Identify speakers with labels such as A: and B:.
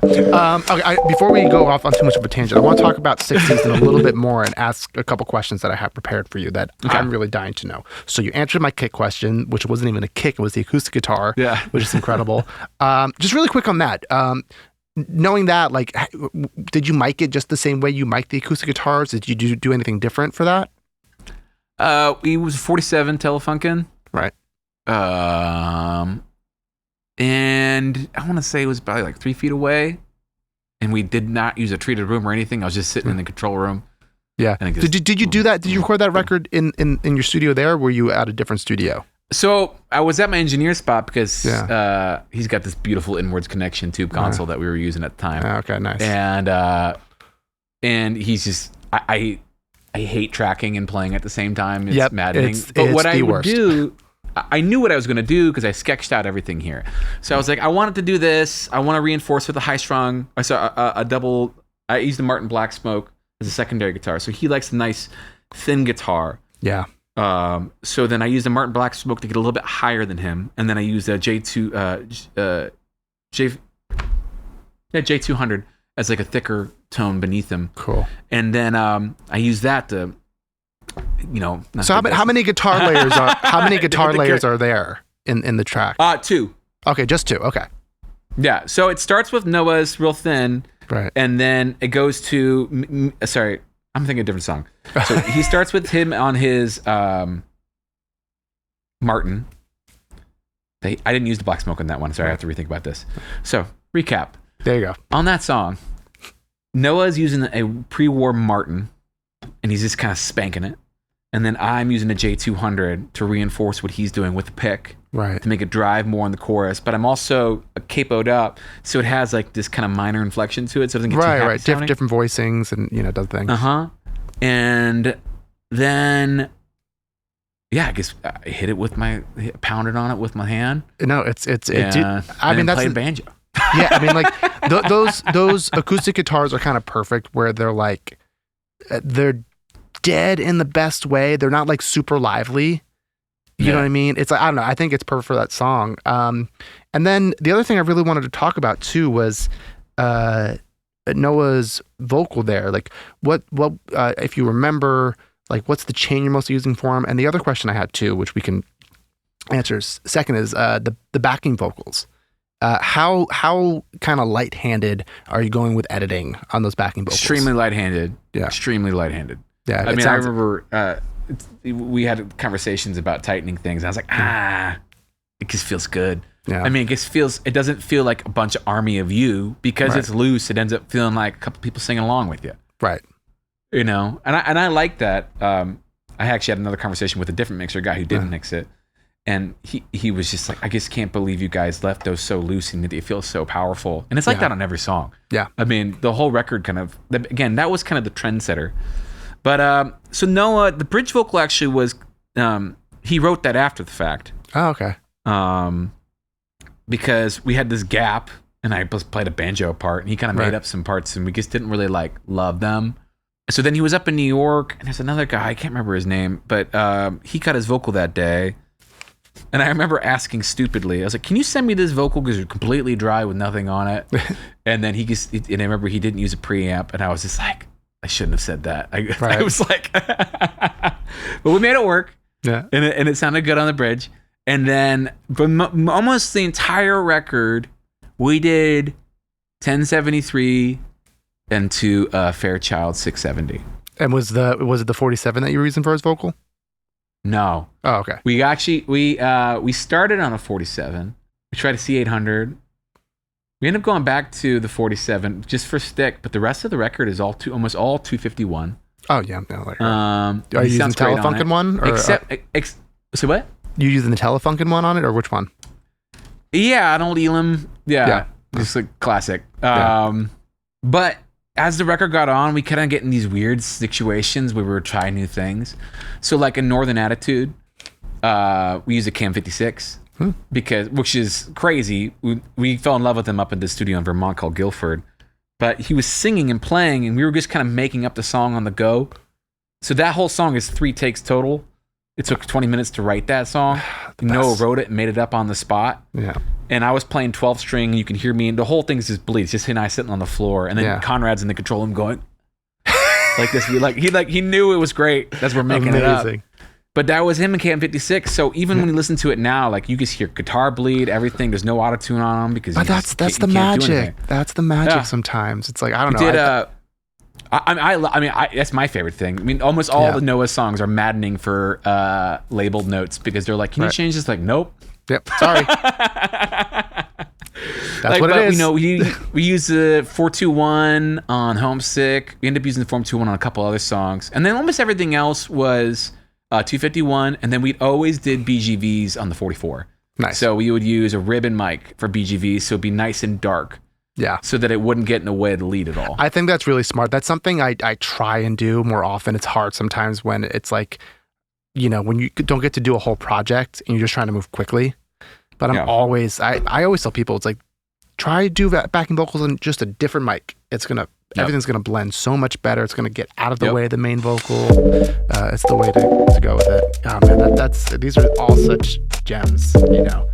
A: Okay, before we go off on too much of a tangent, I want to talk about 60s and a little bit more and ask a couple questions that I have prepared for you that I'm really dying to know. So you answered my kick question, which wasn't even a kick, it was the acoustic guitar, which is incredible. Just really quick on that. Knowing that, like, did you mic it just the same way you mic the acoustic guitars? Did you do anything different for that?
B: It was 47 Telefunken.
A: Right.
B: And I want to say it was probably like 3 feet away, and we did not use a treated room or anything. I was just sitting in the control room.
A: Yeah. Did you do that? Did you record that record in your studio there, or were you at a different studio?
B: So I was at my engineer spot because he's got this beautiful inwards connection tube console that we were using at the time.
A: Okay, nice.
B: And he's just I hate tracking and playing at the same time. It's maddening. But what I would do, I knew what I was going to do because I sketched out everything here. So I was like, I wanted to do this. I want to reinforce with a high strung. I saw a double. I used the Martin Black Smoke as a secondary guitar. So he likes a nice thin guitar.
A: Yeah.
B: So then I used the Martin Black Smoke to get a little bit higher than him, and then I used a J200 as like a thicker tone beneath him.
A: Cool.
B: And then I used that to.
A: So how many guitar layers are there in the track?
B: 2.
A: Okay, just 2. Okay.
B: Yeah. So it starts with Noah's real thin,
A: right,
B: and then it goes to sorry, I'm thinking a different song. So he starts with him on his Martin. I didn't use the Black Smoke on that one. Sorry, I have to rethink about this. So recap.
A: There you go.
B: On that song, Noah's using a pre-war Martin, and he's just kind of spanking it. And then I'm using a J200 to reinforce what he's doing with the pick,
A: right,
B: to make it drive more in the chorus. But I'm also capoed up, so it has like this kind of minor inflection to it, so it doesn't get too happy sounding.
A: Different voicings, and does things.
B: And then, I guess I hit it with pounded on it with my hand.
A: No, it's.
B: I mean, that's played banjo.
A: Yeah, I mean, like those acoustic guitars are kind of perfect, where they're like, they're dead in the best way. They're not like super lively. You know what I mean? It's like, I don't know. I think it's perfect for that song. And then the other thing I really wanted to talk about too was Noah's vocal there. Like what if you remember, like what's the chain you're mostly using for him? And the other question I had too, which we can answer second, is the backing vocals. How kind of light-handed are you going with editing on those backing vocals?
B: Extremely light-handed.
A: Yeah.
B: Extremely light-handed.
A: Yeah.
B: I mean, I remember we had conversations about tightening things. And I was like, it just feels good.
A: Yeah.
B: I mean, it doesn't feel like a bunch of army of you because it's loose. It ends up feeling like a couple people singing along with you.
A: Right.
B: And I like that. I actually had another conversation with a different mixer guy who didn't mix it. And he was just like, I just can't believe you guys left those so loose and it feels so powerful. And it's like that on every song.
A: Yeah.
B: I mean, the whole record again, that was kind of the trendsetter. But so Noah, the bridge vocal actually was, he wrote that after the fact.
A: Oh, okay.
B: Because we had this gap and I just played a banjo part and he kind of made up some parts and we just didn't really like love them. So then he was up in New York and there's another guy, I can't remember his name, but he cut his vocal that day. And I remember asking stupidly, I was like, can you send me this vocal because you're completely dry with nothing on it? And then and I remember he didn't use a preamp and I was just like, I shouldn't have said that. I was like, but we made it work.
A: Yeah.
B: And it sounded good on the bridge. And then almost the entire record, we did 1073 and to Fairchild 670.
A: And was it the 47 that you were using for his vocal?
B: No.
A: Oh, okay.
B: We actually we started on a 47. We tried a C800. We ended up going back to the 47 just for stick, but the rest of the record is almost all 251.
A: Oh yeah, are you using the Telefunken one? Or,
B: so what?
A: You using the Telefunken one on it, or which one?
B: Yeah, an old Elam. Yeah. Just like classic. But as the record got on, we kind of get in these weird situations where we were trying new things. So like in Northern Attitude, we used a Cam 56 which is crazy. We fell in love with him up in the studio in Vermont called Guilford, but he was singing and playing and we were just kind of making up the song on the go. So that whole song is 3 takes total. It took 20 minutes to write that song. Noah wrote it and made it up on the spot.
A: Yeah.
B: And I was playing 12 string. You can hear me, and the whole thing's just bleed. It's just he and I sitting on the floor, and then Conrad's in the control room going like this. He knew it was great. That's we're making it up. But that was him in KM56. So even when you listen to it now, like you just hear guitar bleed, everything. There's no auto-tune on them because.
A: But that's the magic. That's the magic. Sometimes it's like I don't know. That's my favorite thing. I mean, almost all the Noah songs are maddening for labeled notes because they're like, "Can you change this?" Like, nope. Yep. Sorry. That's what it is.
B: You know, we use the 421 on Homesick. We end up using the 421 on a couple other songs, and then almost everything else was 251. And then we always did BGVs on the 44.
A: Nice.
B: So we would use a ribbon mic for BGVs, so it'd be nice and dark.
A: Yeah.
B: So that it wouldn't get in the way of the lead at all.
A: I think that's really smart. That's something I try and do more often. It's hard sometimes when it's like, you know, when you don't get to do a whole project and you're just trying to move quickly. But I always tell people, it's like, try to do backing vocals on just a different mic. It's going to, everything's going to blend so much better. It's going to get out of the way of the main vocal. It's the way to go with it. Oh man, these are all such gems, you know.